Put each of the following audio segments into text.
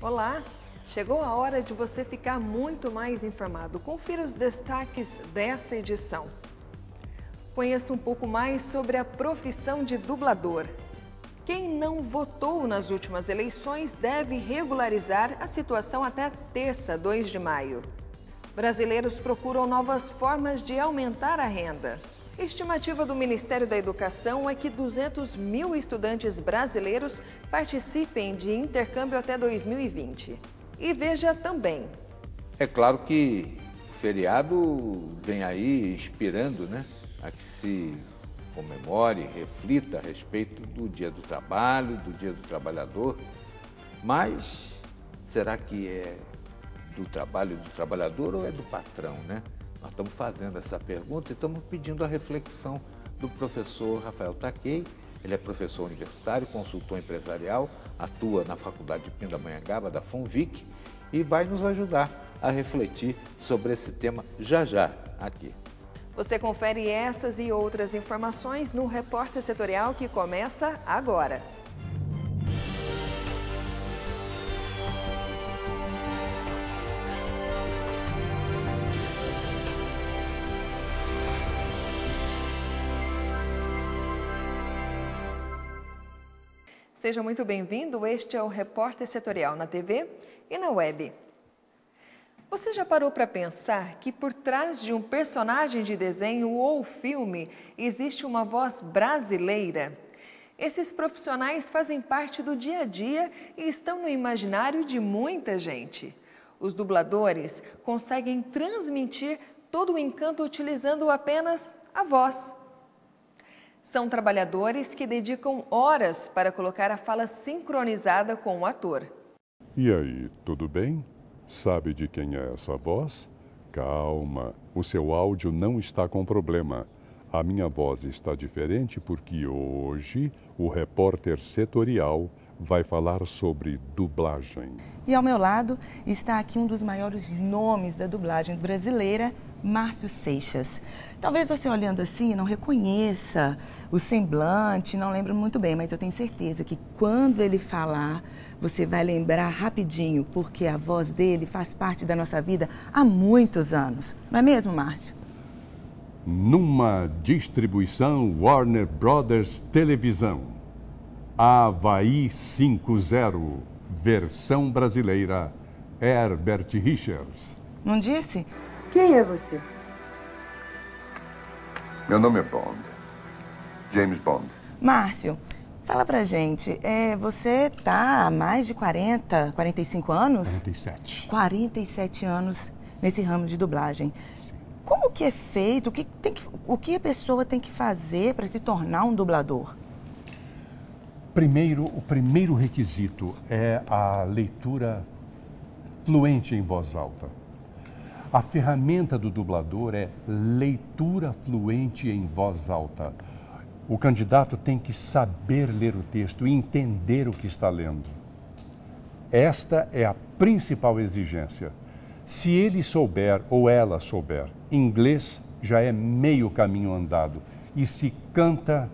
Olá! Chegou a hora de você ficar muito mais informado. Confira os destaques dessa edição. Conheça um pouco mais sobre a profissão de dublador. Quem não votou nas últimas eleições deve regularizar a situação até terça, 2 de maio. Brasileiros procuram novas formas de aumentar a renda. Estimativa do Ministério da Educação é que 200 mil estudantes brasileiros participem de intercâmbio até 2020. E veja também. É claro que o feriado vem aí inspirando, a que se comemore, reflita a respeito do Dia do Trabalho, do Dia do Trabalhador. Mas será que é do trabalho do trabalhador ou é do patrão, Nós estamos fazendo essa pergunta e estamos pedindo a reflexão do professor Rafael Takei. Ele é professor universitário, consultor empresarial, atua na Faculdade de Pindamonhangaba, da FUNVIC, e vai nos ajudar a refletir sobre esse tema já aqui. Você confere essas e outras informações no Repórter Setorial que começa agora. Seja muito bem-vindo, este é o Repórter Setorial na TV e na web. Você já parou para pensar que por trás de um personagem de desenho ou filme existe uma voz brasileira? Esses profissionais fazem parte do dia a dia e estão no imaginário de muita gente. Os dubladores conseguem transmitir todo o encanto utilizando apenas a voz. São trabalhadores que dedicam horas para colocar a fala sincronizada com o ator. E aí, tudo bem? Sabe de quem é essa voz? Calma, o seu áudio não está com problema. A minha voz está diferente porque hoje o Repórter Setorial vai falar sobre dublagem. E ao meu lado está aqui um dos maiores nomes da dublagem brasileira, Márcio Seixas. Talvez você olhando assim não reconheça o semblante, não lembra muito bem, mas eu tenho certeza que quando ele falar, você vai lembrar rapidinho, porque a voz dele faz parte da nossa vida há muitos anos. Não é mesmo, Márcio? Numa distribuição Warner Brothers Televisão, Havaí 5.0, versão brasileira, Herbert Richards. Não disse? Quem é você? Meu nome é Bond. James Bond. Márcio, fala pra gente, você tá há mais de 45 anos? 47. 47 anos nesse ramo de dublagem. Sim. Como que é feito? O que a pessoa tem que fazer para se tornar um dublador? O primeiro requisito é a leitura fluente em voz alta. A ferramenta do dublador é leitura fluente em voz alta. O candidato tem que saber ler o texto e entender o que está lendo. Esta é a principal exigência. Se ele souber ou ela souber inglês, já é meio caminho andado. E se canta,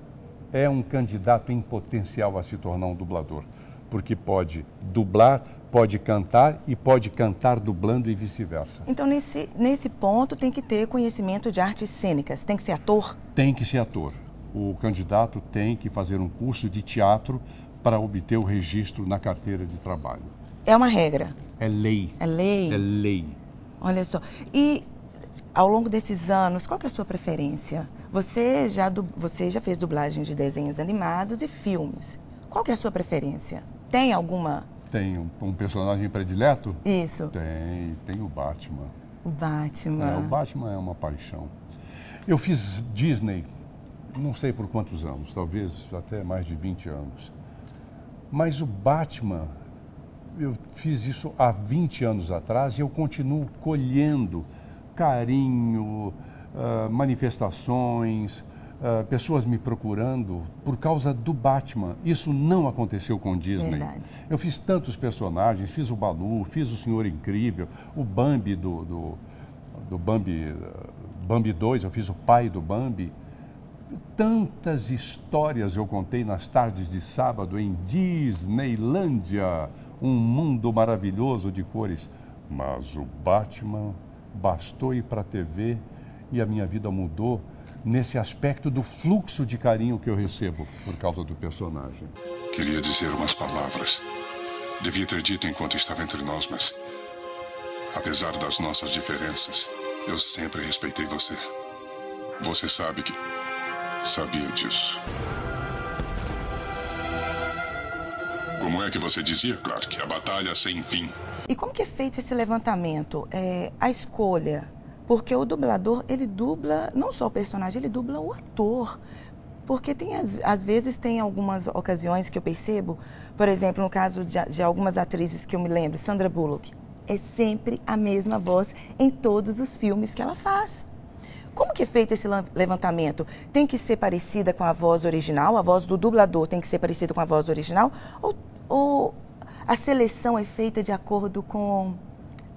é um candidato em potencial a se tornar um dublador. Porque pode dublar, pode cantar e pode cantar dublando e vice-versa. Então, nesse ponto, tem que ter conhecimento de artes cênicas. Tem que ser ator? Tem que ser ator. O candidato tem que fazer um curso de teatro para obter o registro na carteira de trabalho. É uma regra? É lei. É lei? É lei. Olha só. E ao longo desses anos, qual que é a sua preferência? Você já fez dublagem de desenhos animados e filmes. Qual que é a sua preferência? Tem alguma? Tem um personagem predileto? Isso. Tem o Batman. O Batman. O Batman é uma paixão. Eu fiz Disney, não sei por quantos anos, talvez até mais de 20 anos. Mas o Batman, eu fiz isso há 20 anos atrás e eu continuo colhendo carinho, manifestações, pessoas me procurando por causa do Batman. Isso não aconteceu com Disney. Verdade. Eu fiz tantos personagens, fiz o Balu, fiz o Senhor Incrível, o Bambi do Bambi 2, eu fiz o pai do Bambi. Tantas histórias eu contei nas tardes de sábado em Disneylândia, um mundo maravilhoso de cores. Mas o Batman bastou ir para a TV e a minha vida mudou nesse aspecto do fluxo de carinho que eu recebo por causa do personagem. Queria dizer umas palavras. Devia ter dito enquanto estava entre nós, mas... apesar das nossas diferenças, eu sempre respeitei você. Você sabe que... sabia disso. Como é que você dizia, Clark? A batalha sem fim. E como que é feito esse levantamento? A escolha? Porque o dublador, ele dubla não só o personagem, ele dubla o ator. Porque às vezes tem algumas ocasiões que eu percebo, por exemplo, no caso de algumas atrizes que eu me lembro, Sandra Bullock, é sempre a mesma voz em todos os filmes que ela faz. Como que é feito esse levantamento? Tem que ser parecida com a voz original? A voz do dublador tem que ser parecida com a voz original? Ou a seleção é feita de acordo com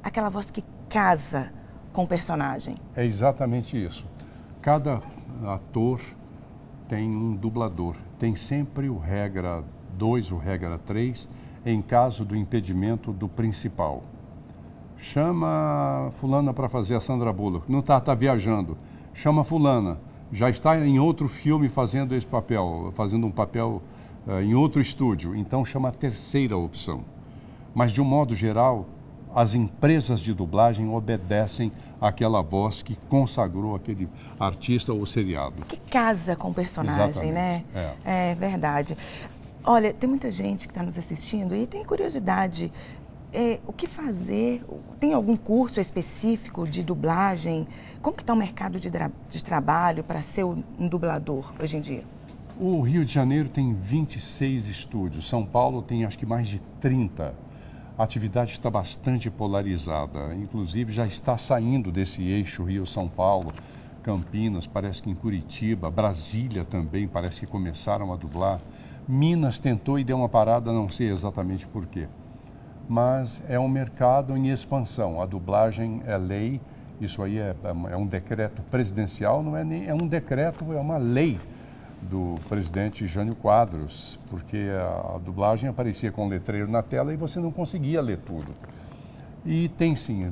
aquela voz que casa com o personagem? É exatamente isso. Cada ator tem um dublador. Tem sempre o regra 2, o regra 3, em caso do impedimento do principal. Chama fulana para fazer a Sandra Bullock. Não está viajando. Chama fulana. Já está em outro filme fazendo esse papel, fazendo um papel em outro estúdio. Então chama a terceira opção. Mas de um modo geral, as empresas de dublagem obedecem àquela voz que consagrou aquele artista ou seriado. Que casa com o personagem, né? É verdade. Olha, tem muita gente que está nos assistindo e tem curiosidade. O que fazer? Tem algum curso específico de dublagem? Como que está o mercado de trabalho para ser um dublador hoje em dia? O Rio de Janeiro tem 26 estúdios. São Paulo tem acho que mais de 30. A atividade está bastante polarizada. Inclusive já está saindo desse eixo Rio-São Paulo, Campinas, parece que em Curitiba, Brasília também parece que começaram a dublar. Minas tentou e deu uma parada, não sei exatamente por quê. Mas é um mercado em expansão. A dublagem é lei, isso aí é um decreto presidencial, não é nem um decreto, é uma lei do presidente Jânio Quadros, porque a dublagem aparecia com letreiro na tela e você não conseguia ler tudo. E tem sim,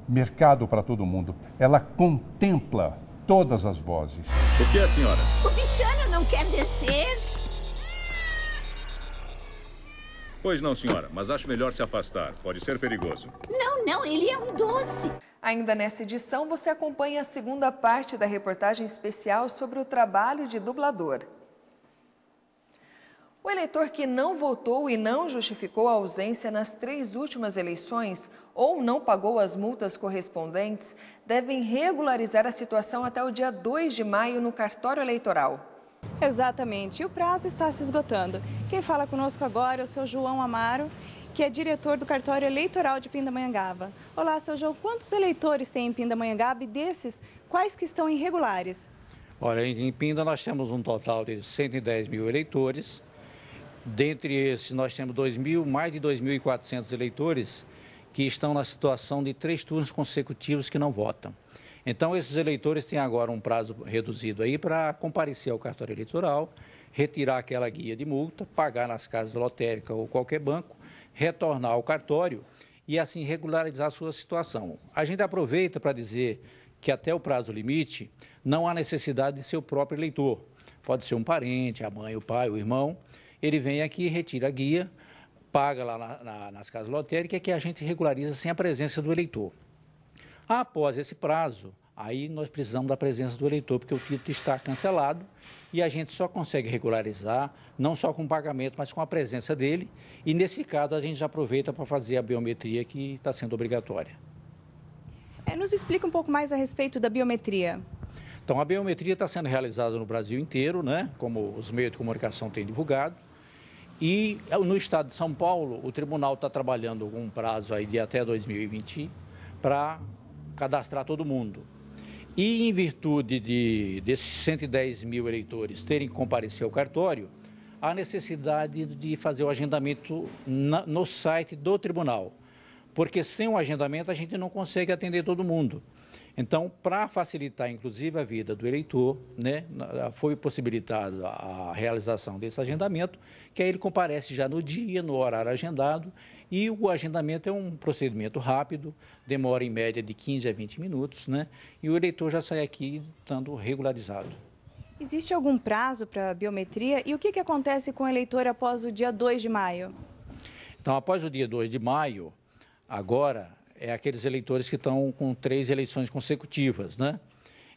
mercado para todo mundo. Ela contempla todas as vozes. O que é, senhora? O bichano não quer descer. Pois não, senhora, mas acho melhor se afastar. Pode ser perigoso. Não, ele é um doce. Ainda nessa edição, você acompanha a segunda parte da reportagem especial sobre o trabalho de dublador. O eleitor que não votou e não justificou a ausência nas 3 últimas eleições ou não pagou as multas correspondentes devem regularizar a situação até o dia 2 de maio no cartório eleitoral. Exatamente, e o prazo está se esgotando. Quem fala conosco agora é o seu João Amaro, que é diretor do cartório eleitoral de Pindamonhangaba. Olá, seu João, quantos eleitores tem em Pindamonhangaba e desses, quais que estão irregulares? Olha, em Pinda nós temos um total de 110 mil eleitores. Dentre esses, nós temos mais de 2.400 eleitores que estão na situação de 3 turnos consecutivos que não votam. Então, esses eleitores têm agora um prazo reduzido aí para comparecer ao cartório eleitoral, retirar aquela guia de multa, pagar nas casas lotéricas ou qualquer banco, retornar ao cartório e assim regularizar a sua situação. A gente aproveita para dizer que até o prazo limite não há necessidade de ser o próprio eleitor. Pode ser um parente, a mãe, o pai, o irmão. Ele vem aqui, retira a guia, paga lá nas casas lotéricas que a gente regulariza sem a presença do eleitor. Após esse prazo, aí nós precisamos da presença do eleitor, porque o título está cancelado e a gente só consegue regularizar, não só com o pagamento, mas com a presença dele. E nesse caso, a gente já aproveita para fazer a biometria que está sendo obrigatória. Nos explica um pouco mais a respeito da biometria. Então, a biometria está sendo realizada no Brasil inteiro, né? Como os meios de comunicação têm divulgado. E no estado de São Paulo, o tribunal está trabalhando com um prazo aí de até 2020 para cadastrar todo mundo. E em virtude desses 110 mil eleitores terem que comparecer ao cartório, há necessidade de fazer o agendamento no site do tribunal, porque sem o agendamento a gente não consegue atender todo mundo. Então, para facilitar, inclusive, a vida do eleitor, né, foi possibilitado a realização desse agendamento, que aí ele comparece já no dia, no horário agendado, e o agendamento é um procedimento rápido, demora em média de 15 a 20 minutos, né, e o eleitor já sai aqui estando regularizado. Existe algum prazo para a biometria e o que acontece com o eleitor após o dia 2 de maio? Então, após o dia 2 de maio, agora é aqueles eleitores que estão com 3 eleições consecutivas, né?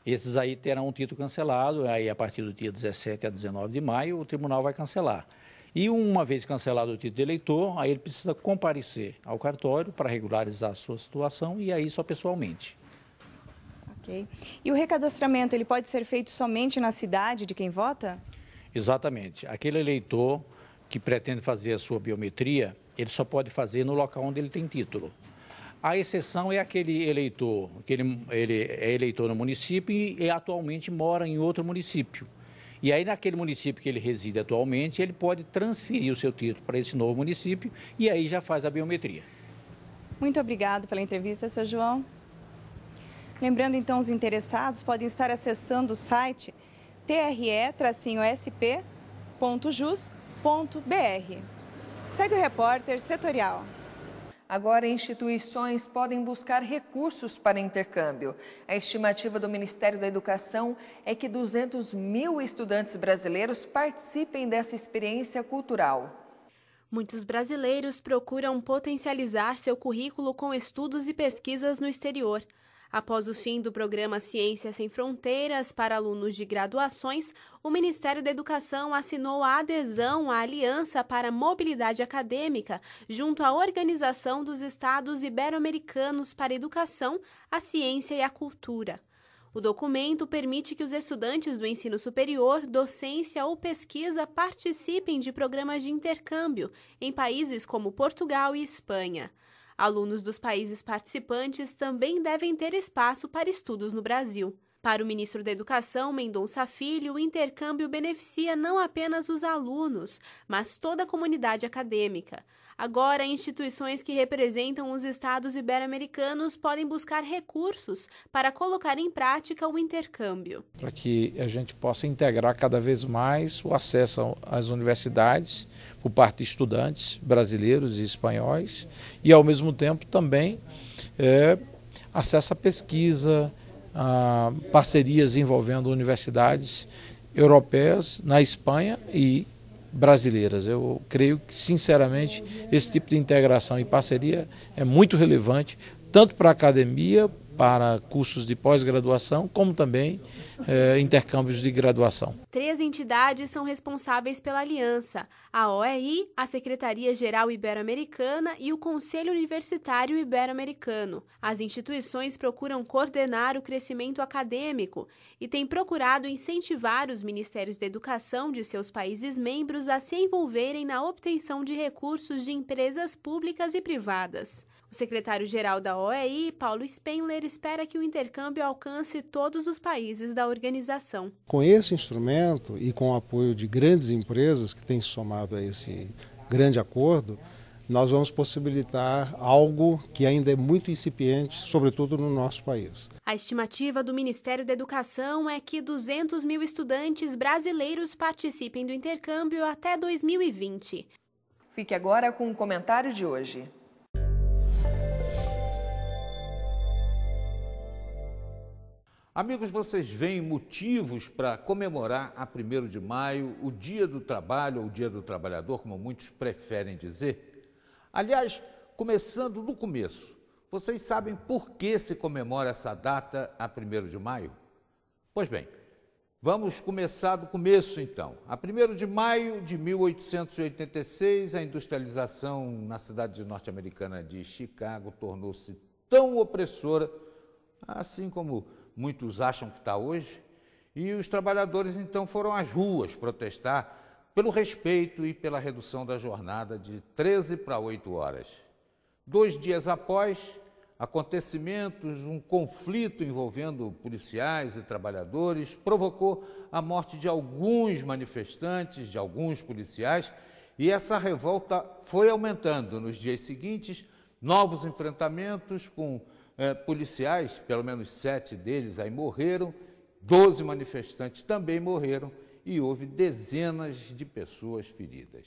Esses aí terão um título cancelado, aí a partir do dia 17 a 19 de maio o tribunal vai cancelar. E uma vez cancelado o título de eleitor, aí ele precisa comparecer ao cartório para regularizar a sua situação e aí só pessoalmente. Ok. E o recadastramento, ele pode ser feito somente na cidade de quem vota? Exatamente. Aquele eleitor que pretende fazer a sua biometria, ele só pode fazer no local onde ele tem título. A exceção é aquele eleitor, que ele é eleitor no município e atualmente mora em outro município. E aí, naquele município que ele reside atualmente, ele pode transferir o seu título para esse novo município e aí já faz a biometria. Muito obrigado pela entrevista, seu João. Lembrando, então, os interessados podem estar acessando o site tre-sp.jus.br. Segue o repórter setorial. Agora, instituições podem buscar recursos para intercâmbio. A estimativa do Ministério da Educação é que 200 mil estudantes brasileiros participem dessa experiência cultural. Muitos brasileiros procuram potencializar seu currículo com estudos e pesquisas no exterior. Após o fim do programa Ciências Sem Fronteiras para alunos de graduações, o Ministério da Educação assinou a adesão à Aliança para a Mobilidade Acadêmica, junto à Organização dos Estados Ibero-Americanos para a Educação, a Ciência e a Cultura. O documento permite que os estudantes do ensino superior, docência ou pesquisa participem de programas de intercâmbio em países como Portugal e Espanha. Alunos dos países participantes também devem ter espaço para estudos no Brasil. Para o ministro da Educação, Mendonça Filho, o intercâmbio beneficia não apenas os alunos, mas toda a comunidade acadêmica. Agora, instituições que representam os estados ibero-americanos podem buscar recursos para colocar em prática o intercâmbio. Para que a gente possa integrar cada vez mais o acesso às universidades por parte de estudantes brasileiros e espanhóis e, ao mesmo tempo, também acesso à pesquisa, a parcerias envolvendo universidades europeias na Espanha e brasileiras. Eu creio que, sinceramente, esse tipo de integração e parceria é muito relevante, tanto para a academia, para cursos de pós-graduação, como também intercâmbios de graduação. 3 entidades são responsáveis pela aliança: a OEI, a Secretaria-Geral Ibero-Americana e o Conselho Universitário Ibero-Americano. As instituições procuram coordenar o crescimento acadêmico e têm procurado incentivar os ministérios da educação de seus países membros a se envolverem na obtenção de recursos de empresas públicas e privadas. O secretário-geral da OEI, Paulo Spengler, espera que o intercâmbio alcance todos os países da organização. Com esse instrumento e com o apoio de grandes empresas que têm se somado a esse grande acordo, nós vamos possibilitar algo que ainda é muito incipiente, sobretudo no nosso país. A estimativa do Ministério da Educação é que 200 mil estudantes brasileiros participem do intercâmbio até 2020. Fique agora com o comentário de hoje. Amigos, vocês veem motivos para comemorar a 1º de maio, o Dia do Trabalho, ou o Dia do Trabalhador, como muitos preferem dizer? Aliás, começando do começo, vocês sabem por que se comemora essa data a 1º de maio? Pois bem, vamos começar do começo então. A 1º de maio de 1886, a industrialização na cidade norte-americana de Chicago tornou-se tão opressora, assim como muitos acham que está hoje, e os trabalhadores então foram às ruas protestar pelo respeito e pela redução da jornada de 13 para 8 horas. 2 dias após, acontecimentos, um conflito envolvendo policiais e trabalhadores provocou a morte de alguns manifestantes, de alguns policiais, e essa revolta foi aumentando nos dias seguintes, Novos enfrentamentos com policiais, pelo menos 7 deles aí morreram, 12 manifestantes também morreram e houve dezenas de pessoas feridas.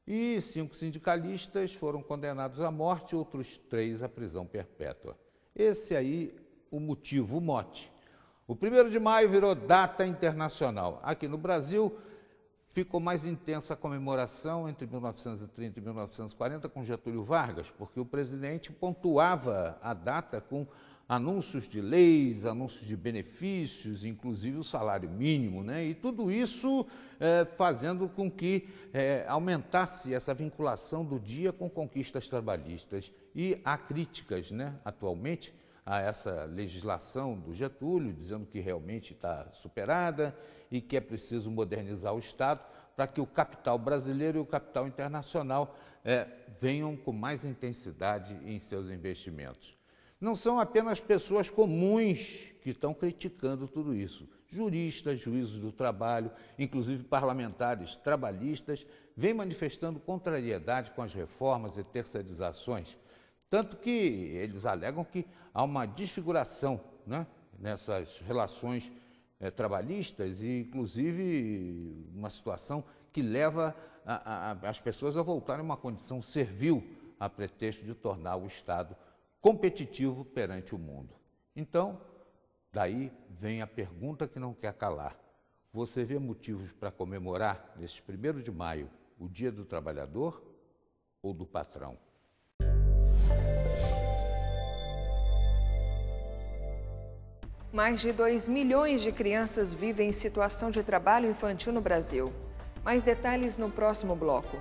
E 5 sindicalistas foram condenados à morte, outros 3 à prisão perpétua. Esse aí, o motivo, o mote. O 1º de maio virou data internacional. Aqui no Brasil, ficou mais intensa a comemoração entre 1930 e 1940 com Getúlio Vargas, porque o presidente pontuava a data com anúncios de leis, anúncios de benefícios, inclusive o salário mínimo, né? E tudo isso fazendo com que aumentasse essa vinculação do dia com conquistas trabalhistas. E há críticas, né, atualmente, a essa legislação do Getúlio, dizendo que realmente está superada e que é preciso modernizar o Estado para que o capital brasileiro e o capital internacional venham com mais intensidade em seus investimentos. Não são apenas pessoas comuns que estão criticando tudo isso. Juristas, juízes do trabalho, inclusive parlamentares trabalhistas, vêm manifestando contrariedade com as reformas e terceirizações. Tanto que eles alegam que há uma desfiguração, né, nessas relações trabalhistas e, inclusive, uma situação que leva as pessoas a voltarem a uma condição servil a pretexto de tornar o Estado competitivo perante o mundo. Então, daí vem a pergunta que não quer calar. Você vê motivos para comemorar, nesse 1º de maio, o Dia do Trabalhador ou do patrão? Mais de 2 milhões de crianças vivem em situação de trabalho infantil no Brasil. Mais detalhes no próximo bloco.